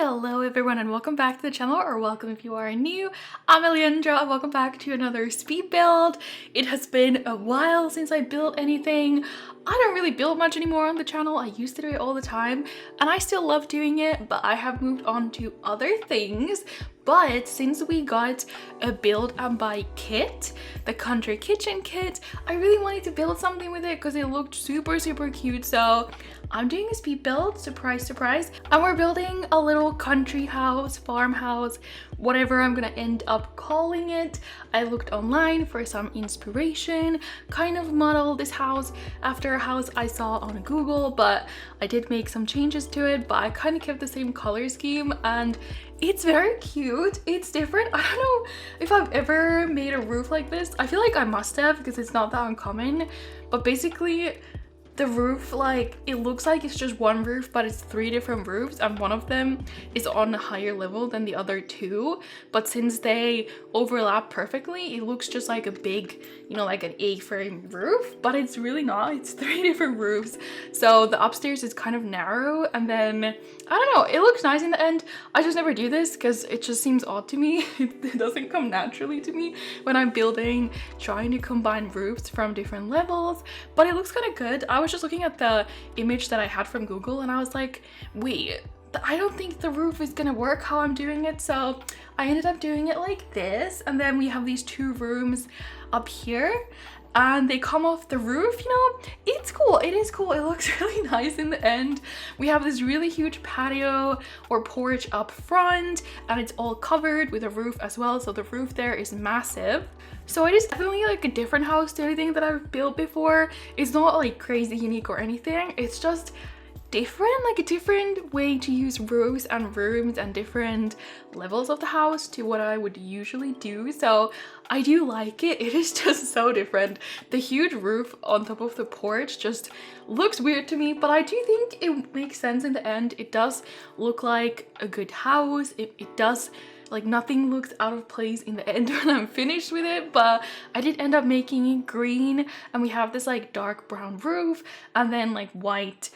Hello everyone and welcome back to the channel, or welcome if you are new. I'm Elliandra and welcome back to another speed build. It has been a while since I built anything. I don't really build much anymore on the channel. I used to do it all the time and I still love doing it, but I have moved on to other things. But since we got a build and buy kit, the country kitchen kit, I really wanted to build something with it because it looked super cute. So I'm doing a speed build, surprise surprise, and we're building a little country house, farmhouse, whatever I'm gonna end up calling it. I looked online for some inspiration, kind of modeled this house after a house I saw on Google, but I did make some changes to it, but I kind of kept the same color scheme and it's very cute. It's different. I don't know if I've ever made a roof like this. I feel like I must have because it's not that uncommon, but basically the roof, like, it looks like it's just one roof, but it's 3 different roofs and one of them is on a higher level than the other 2. But since they overlap perfectly, it looks just like a big, you know, like an A-frame roof, but it's really not. It's 3 different roofs. So the upstairs is kind of narrow, and then, I don't know, it looks nice in the end. I just never do this because it just seems odd to me. It doesn't come naturally to me when I'm building, trying to combine roofs from different levels, but it looks kind of good. I was just looking at the image that I had from Google and I was like, wait, I don't think the roof is gonna work how I'm doing it. So I ended up doing it like this, and then we have these 2 rooms up here and they come off the roof. You know, it's cool. It is cool. It looks really nice in the end. We have this really huge patio or porch up front and it's all covered with a roof as well, so the roof there is massive. So it is definitely like a different house to anything that I've built before. It's not like crazy unique or anything. It's just different, like a different way to use roofs and rooms and different levels of the house to what I would usually do. So I do like it. It is just so different. The huge roof on top of the porch just looks weird to me, but I do think it makes sense in the end. It does look like a good house. It does, like, nothing looks out of place in the end when I'm finished with it, but I did end up making it green, and we have this like dark brown roof and then like white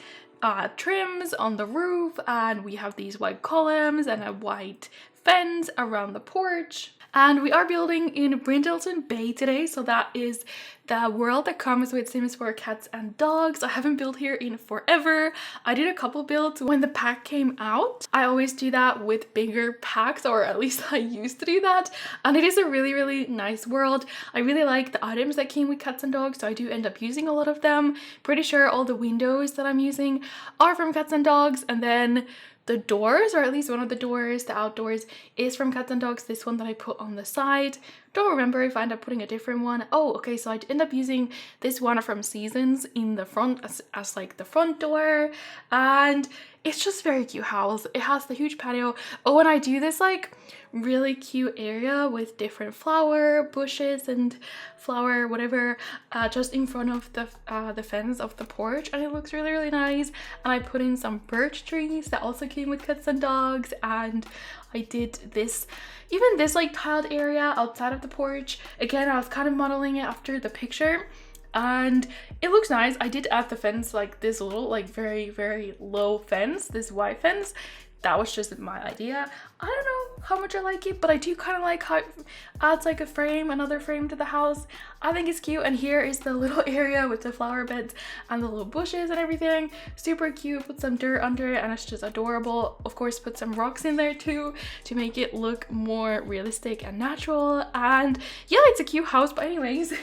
trims on the roof, and we have these white columns and a white fence around the porch. And we are building in Brindleton Bay today, so that is the world that comes with Sims 4 cats and dogs. I haven't built here in forever. I did a couple builds when the pack came out. I always do that with bigger packs, or at least I used to do that, and it is a really nice world. I really like the items that came with cats and dogs, so I do end up using a lot of them. Pretty sure all the windows that I'm using are from cats and dogs, and then the doors, or at least one of the doors, the outdoors, is from cats and dogs. This one that I put on the side, don't remember if I end up putting a different one. Oh, okay, so I end up using this one from Seasons in the front as like the front door, and it's just very cute house. It has the huge patio. Oh, and I do this like really cute area with different flower bushes and flower whatever just in front of the fence of the porch, and it looks really nice. And I put in some birch trees that also came with cats and dogs, and I did this, even this like tiled area outside of the porch. Again, I was kind of modeling it after the picture and it looks nice. I did add the fence, like this little like very low fence, this white fence. That was just my idea. I don't know how much I like it, but I do kind of like how it adds like a frame, another frame to the house. I think it's cute. And here is the little area with the flower beds and the little bushes and everything. Super cute. Put some dirt under it and it's just adorable. Of course, put some rocks in there too to make it look more realistic and natural. And yeah, it's a cute house. But anyways,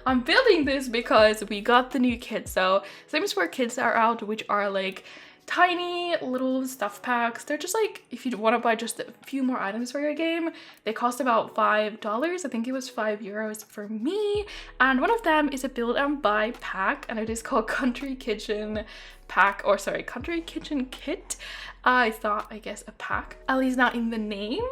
I'm building this because we got the new kits. So Sims 4 kits are out, which are like tiny little stuff packs. They're just like, if you want to buy just a few more items for your game, they cost about $5. I think it was €5 for me, and one of them is a build and buy pack, and it is called Country Kitchen Pack, or sorry, Country Kitchen Kit. It's not, I guess, a pack, at least not in the name.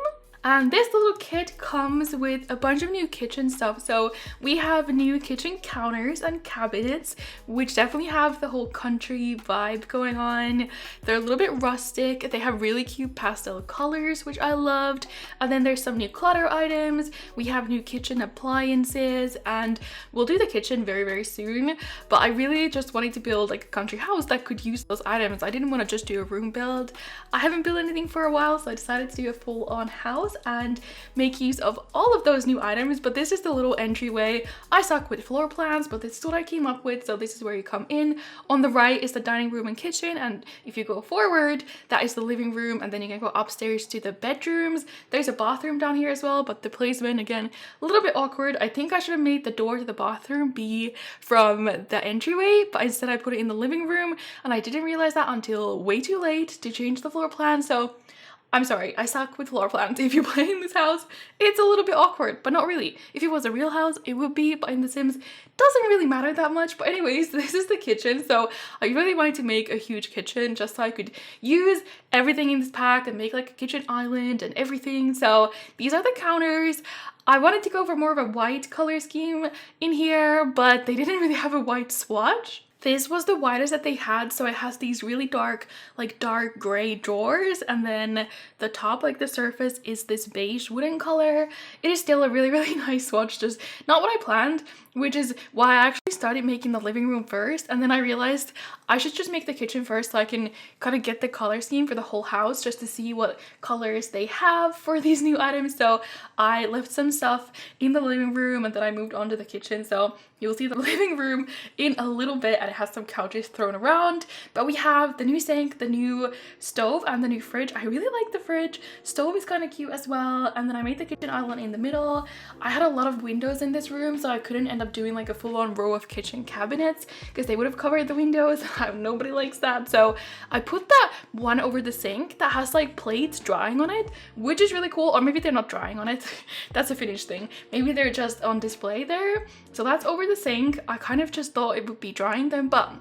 And this little kit comes with a bunch of new kitchen stuff. So we have new kitchen counters and cabinets, which definitely have the whole country vibe going on. They're a little bit rustic. They have really cute pastel colors, which I loved. And then there's some new clutter items. We have new kitchen appliances, and we'll do the kitchen very, very soon. But I really just wanted to build like a country house that could use those items. I didn't want to just do a room build. I haven't built anything for a while, so I decided to do a full-on house and make use of all of those new items. But this is the little entryway. I suck with floor plans, but this is what I came up with. So this is where you come in. On the right is the dining room and kitchen, and if you go forward, that is the living room, and then you can go upstairs to the bedrooms. There's a bathroom down here as well, but the placement, again, a little bit awkward. I think I should have made the door to the bathroom be from the entryway, but instead I put it in the living room, and I didn't realize that until way too late to change the floor plan. So I'm sorry, I suck with floor plans. If you play in this house, it's a little bit awkward, but not really. If it was a real house, it would be, but in The Sims, doesn't really matter that much. But anyways, this is the kitchen. So I really wanted to make a huge kitchen just so I could use everything in this pack and make like a kitchen island and everything. So these are the counters. I wanted to go for more of a white color scheme in here, but they didn't really have a white swatch. This was the whitest that they had, so it has these really dark, like dark gray drawers, and then the top, like the surface, is this beige wooden color. It is still a really, really nice swatch, just not what I planned, which is why I actually started making the living room first, and then I realized I should just make the kitchen first so I can kind of get the color scheme for the whole house just to see what colors they have for these new items. So I left some stuff in the living room and then I moved on to the kitchen. So you'll see the living room in a little bit, and it has some couches thrown around. But we have the new sink, the new stove, and the new fridge. I really like the fridge. Stove is kind of cute as well. And then I made the kitchen island in the middle. I had a lot of windows in this room, so I couldn't end up doing like a full-on row of kitchen cabinets because they would have covered the windows. Nobody likes that. So I put that one over the sink that has like plates drying on it, which is really cool. Or maybe they're not drying on it. That's a finished thing. Maybe they're just on display there. So that's over the sink. I kind of just thought it would be drying them, but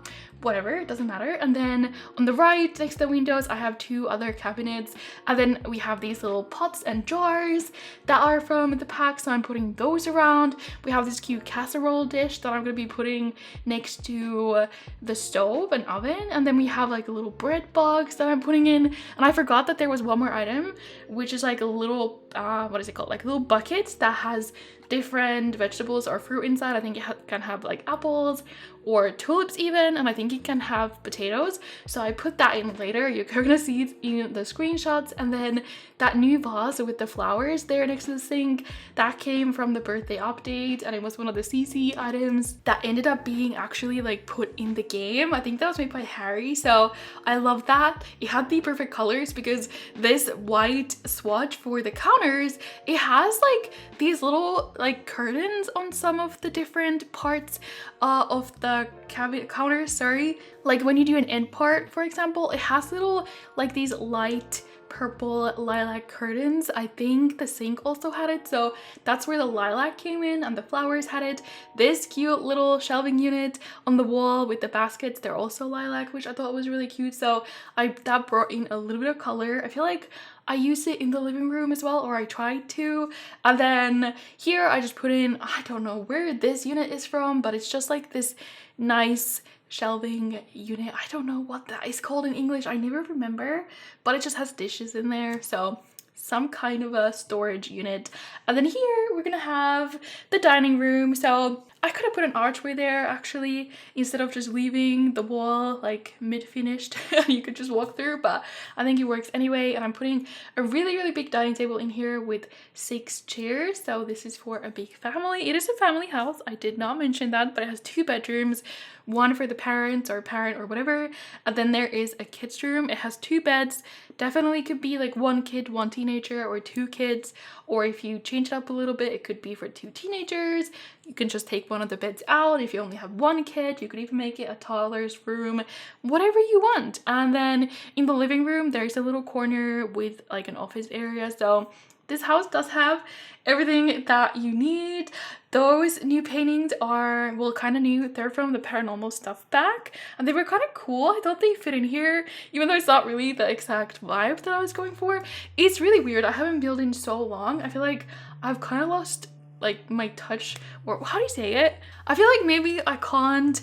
whatever, it doesn't matter. And then on the right next to the windows I have two other cabinets, and then we have these little pots and jars that are from the pack, so I'm putting those around. We have this cute casserole dish that I'm going to be putting next to the stove and oven, and then we have like a little bread box that I'm putting in. And I forgot that there was one more item, which is like a little what is it called, like a little bucket that has different vegetables or fruit inside. I think it can have like apples or tulips even, and I think it can have potatoes. So I put that in later. You're gonna see it in the screenshots. And then that new vase with the flowers there next to the sink, that came from the birthday update, and it was one of the CC items that ended up being actually like put in the game. I think that was made by Harry, so I love that. It had the perfect colors because this white swatch for the counters, it has like these little like curtains on some of the different parts of the counters, sorry. Like when you do an end part, for example, it has little like these light purple lilac curtains. I think the sink also had it, so that's where the lilac came in, and the flowers had it. This cute little shelving unit on the wall with the baskets, they're also lilac, which I thought was really cute. So that brought in a little bit of color. I feel like I used it in the living room as well, or I tried to. And then here I just put in, I don't know where this unit is from, but it's just like this nice shelving unit. I don't know what that is called in English. I never remember, but it just has dishes in there. So some kind of a storage unit. And then here we're gonna have the dining room. So I could have put an archway there actually, instead of just leaving the wall like mid-finished. You could just walk through, but I think it works anyway. And I'm putting a really, really big dining table in here with 6 chairs. So this is for a big family. It is a family house. I did not mention that, but it has 2 bedrooms, one for the parents or parent or whatever, and then there is a kids room. It has 2 beds. Definitely could be like 1 kid, 1 teenager, or 2 kids, or if you change it up a little bit, it could be for 2 teenagers. You can just take one of the beds out. If you only have 1 kid, you could even make it a toddler's room, whatever you want. And then in the living room there's a little corner with like an office area, so this house does have everything that you need. Those new paintings are, well, kind of new. They're from the paranormal stuff pack, and they were kind of cool. I thought they fit in here, even though it's not really the exact vibe that I was going for. It's really weird. I haven't built in so long. I feel like I've kind of lost like my touch, or how do you say it? I feel like maybe I can't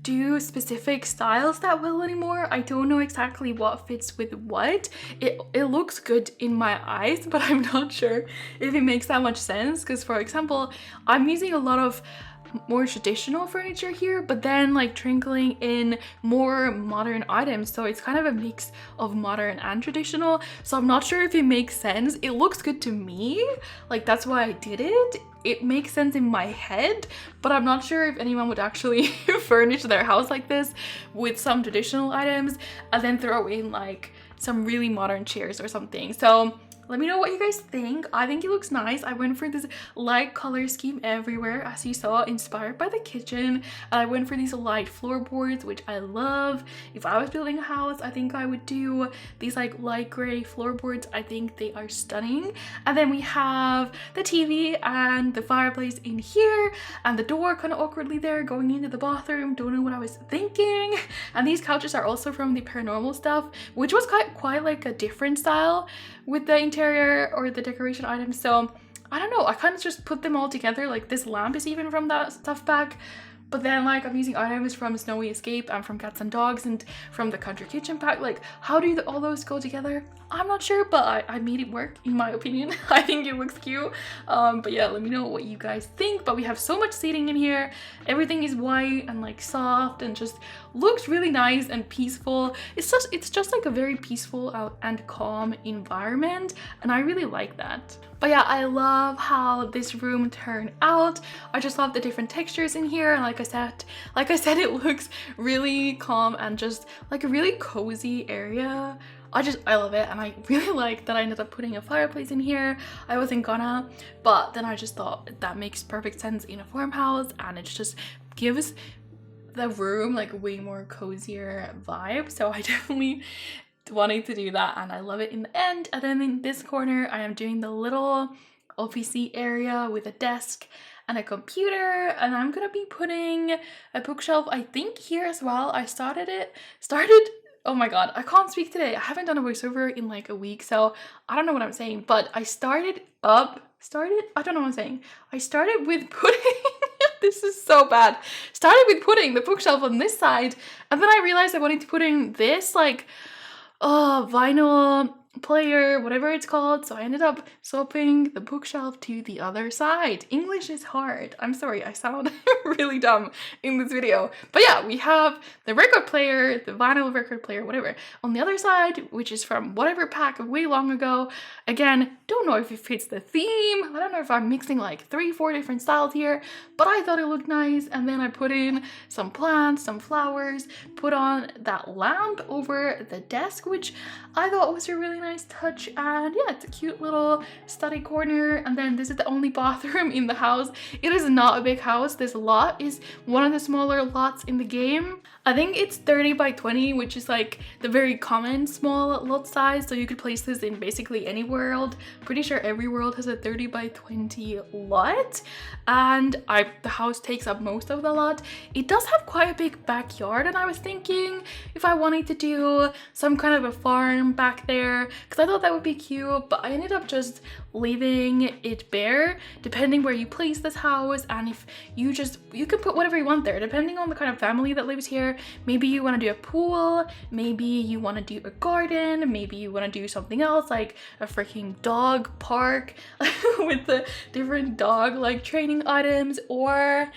do specific styles that well anymore. I don't know exactly what fits with what. It looks good in my eyes, but I'm not sure if it makes that much sense, because for example, I'm using a lot of more traditional furniture here, but then like trickling in more modern items, so it's kind of a mix of modern and traditional. So I'm not sure if it makes sense. It looks good to me, like that's why I did it. It makes sense in my head, but I'm not sure if anyone would actually furnish their house like this with some traditional items and then throw in like some really modern chairs or something. So let me know what you guys think. I think it looks nice. I went for this light color scheme everywhere, as you saw, inspired by the kitchen. And I went for these light floorboards, which I love. If I was building a house, I think I would do these like light gray floorboards. I think they are stunning. And then we have the TV and the fireplace in here, and the door kind of awkwardly there going into the bathroom. Don't know what I was thinking. And these couches are also from the paranormal stuff, which was quite like a different style with the interior or the decoration items. So I don't know, I kind of just put them all together. Like this lamp is even from that stuff pack, but then like I'm using items from Snowy Escape and from Cats and Dogs and from the Country Kitchen pack. Like how do all those go together? I'm not sure, but I made it work in my opinion. I think it looks cute. But yeah, let me know what you guys think. But we have so much seating in here. Everything is white and like soft and just looks really nice and peaceful. It's just like a very peaceful and calm environment, and I really like that. But yeah, I love how this room turned out. I just love the different textures in here, and like I said, it looks really calm and just like a really cozy area. I love it, and I really like that I ended up putting a fireplace in here. I wasn't gonna, but then I just thought that makes perfect sense in a farmhouse, and it just gives the room like way more cozier vibe. So I definitely wanted to do that, and I love it in the end. And then in this corner, I am doing the little officey area with a desk and a computer, and I'm gonna be putting a bookshelf, I think, here as well. I started, oh my god, I can't speak today. I haven't done a voiceover in like a week, so I don't know what I'm saying, but I started with putting this is so bad. Started with putting the bookshelf on this side, and then I realized I wanted to put in this like vinyl player, whatever it's called. So I ended up swapping the bookshelf to the other side. English is hard. I'm sorry, I sound really dumb in this video. But yeah, we have the record player, the vinyl record player, whatever, on the other side, which is from whatever pack way long ago. Again, don't know if it fits the theme. I don't know if I'm mixing like 3-4 different styles here, but I thought it looked nice. And then I put in some plants, some flowers, put on that lamp over the desk, which I thought was a really nice touch. And yeah, it's a cute little study corner. And then this is the only bathroom in the house. It is not a big house. This lot is one of the smaller lots in the game. I think it's 30 by 20, which is like the very common small lot size. So you could place this in basically any world. Pretty sure every world has a 30 by 20 lot. And the house takes up most of the lot. It does have quite a big backyard, and I was thinking if I wanted to do some kind of a farm back there, because I thought that would be cute, but I ended up just leaving it bare, depending where you place this house. And if you can put whatever you want there, depending on the kind of family that lives here. Maybe you want to do a pool, maybe you want to do a garden, maybe you want to do something else like a freaking dog park with the different dog like training items, or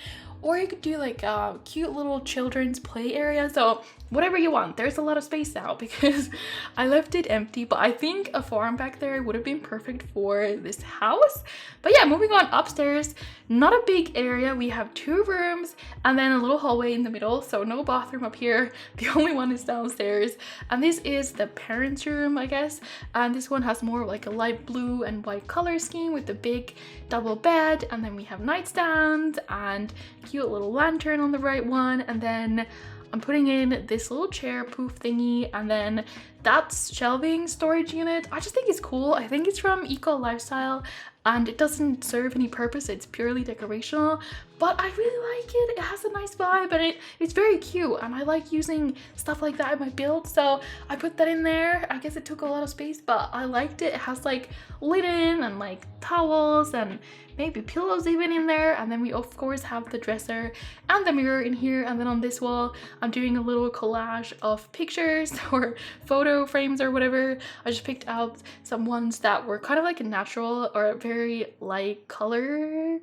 you could do like a cute little children's play area. So whatever you want. There's a lot of space now because I left it empty, but I think a farm back there would have been perfect for this house. But yeah, moving on upstairs, not a big area. We have 2 rooms and then a little hallway in the middle, so no bathroom up here. The only one is downstairs, and this is the parents' room, I guess. And this one has more like a light blue and white color scheme with the big double bed, and then we have nightstands and cute little lantern on the right one, and then I'm putting in this little chair poof thingy, and then that's shelving storage unit. I just think it's cool. I think it's from Eco Lifestyle and it doesn't serve any purpose. It's purely decorational, but I really like it. It has a nice vibe and it's very cute, and I like using stuff like that in my build, so I put that in there. I guess it took a lot of space, but I liked it. It has like linen and like towels and maybe pillows even in there, and then we of course have the dresser and the mirror in here. And then on this wall I'm doing a little collage of pictures or photo frames or whatever. I just picked out some ones that were kind of like a natural or a very light color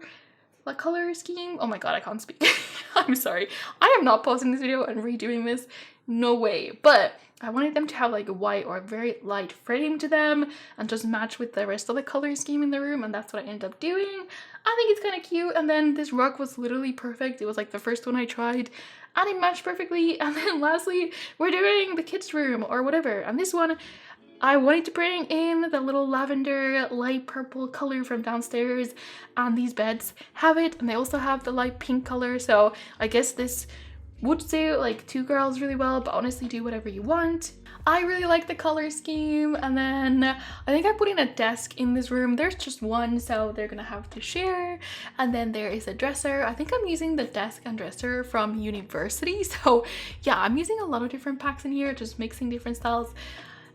scheme. Oh my god, I can't speak. I'm sorry, I am not pausing this video and redoing this, no way. But I wanted them to have like a white or a very light frame to them and just match with the rest of the color scheme in the room, and that's what I ended up doing. I think it's kind of cute. And then this rug was literally perfect. It was like the first one I tried and it matched perfectly. And then lastly, we're doing the kids' room or whatever, and this one I wanted to bring in the little lavender light purple color from downstairs, and these beds have it, and they also have the light pink color, so I guess this would suit like two girls really well, but honestly do whatever you want. I really like the color scheme. And then I think I put in a desk in this room. There's just one, so they're gonna have to share. And then there is a dresser. I think I'm using the desk and dresser from university, so yeah, I'm using a lot of different packs in here, just mixing different styles.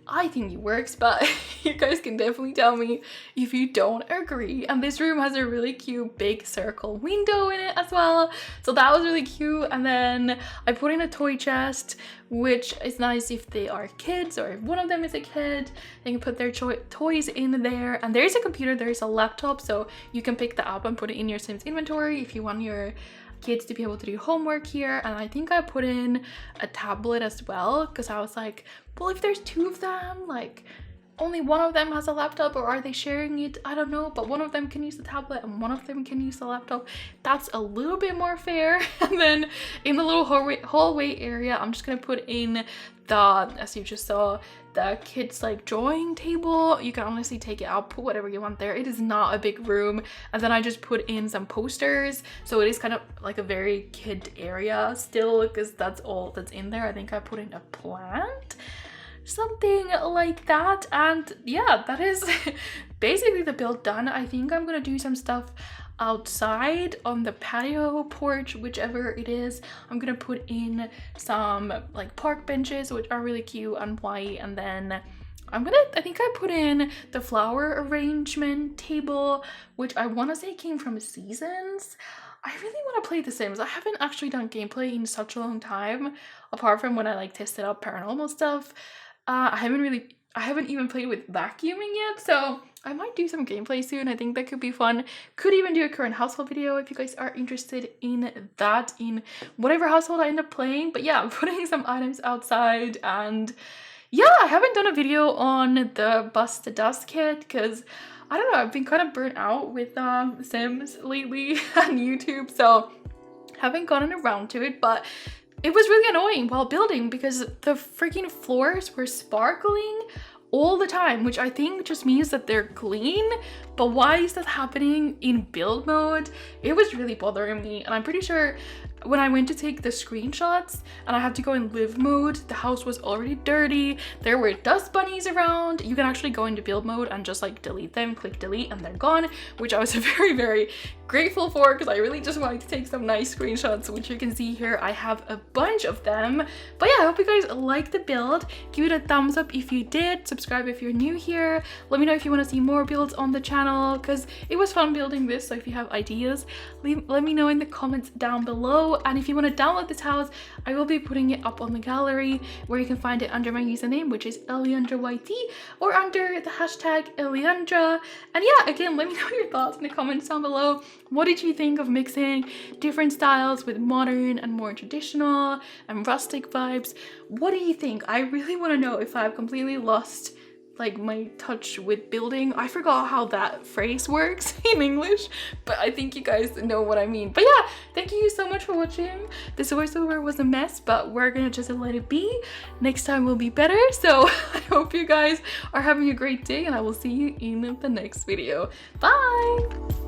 I think it works, but you guys can definitely tell me if you don't agree. And this room has a really cute big circle window in it as well, so that was really cute. And then I put in a toy chest, which is nice if they are kids or if one of them is a kid, they can put their toys in there. And there's a computer, there's a laptop, so you can pick that up and put it in your Sims inventory if you want your kids to be able to do homework here. And I think I put in a tablet as well, because I was like, well, if there's two of them, like only one of them has a laptop, or are they sharing it? I don't know, but one of them can use the tablet and one of them can use the laptop. That's a little bit more fair. And then in the little hallway area, I'm just gonna put in the, as you just saw, the kids like drawing table. You can honestly take it out, put whatever you want there. It is not a big room. And then I just put in some posters, so it is kind of like a very kid area still, because that's all that's in there. I think I put in a plant, something like that. And yeah, that is basically the build done. I think I'm gonna do some stuff outside on the patio porch, whichever it is. I'm gonna put in some like park benches, which are really cute and white. And then I think I put in the flower arrangement table, which I want to say came from Seasons. I really want to play The Sims. I haven't actually done gameplay in such a long time, apart from when I like tested out paranormal stuff. I haven't even played with vacuuming yet, so I might do some gameplay soon. I think that could be fun. Could even do a current household video if you guys are interested in that, in whatever household I end up playing. But yeah, I'm putting some items outside. And yeah, I haven't done a video on the Bust to Dust kit because I don't know, I've been kind of burnt out with Sims lately on YouTube, so haven't gotten around to it. But it was really annoying while building because the freaking floors were sparkling all the time, which I think just means that they're clean. But why is that happening in build mode? It was really bothering me, and I'm pretty sure when I went to take the screenshots and I had to go in live mode, the house was already dirty. There were dust bunnies around. You can actually go into build mode and just like delete them, click delete, and they're gone, which I was very, very grateful for because I really just wanted to take some nice screenshots, which you can see here. I have a bunch of them. But yeah, I hope you guys liked the build. Give it a thumbs up if you did. Subscribe if you're new here. Let me know if you want to see more builds on the channel because it was fun building this. So if you have ideas, let me know in the comments down below. And if you want to download this house, I will be putting it up on the gallery where you can find it under my username, which is ElliandraYT, or under the hashtag Elliandra. And yeah, again, let me know your thoughts in the comments down below. What did you think of mixing different styles with modern and more traditional and rustic vibes? What do you think? I really want to know if I've completely lost like my touch with building. I forgot how that phrase works in English, but I think you guys know what I mean. But yeah, thank you so much for watching. This voiceover was a mess, but we're gonna just let it be. Next time will be better. So I hope you guys are having a great day, and I will see you in the next video. Bye.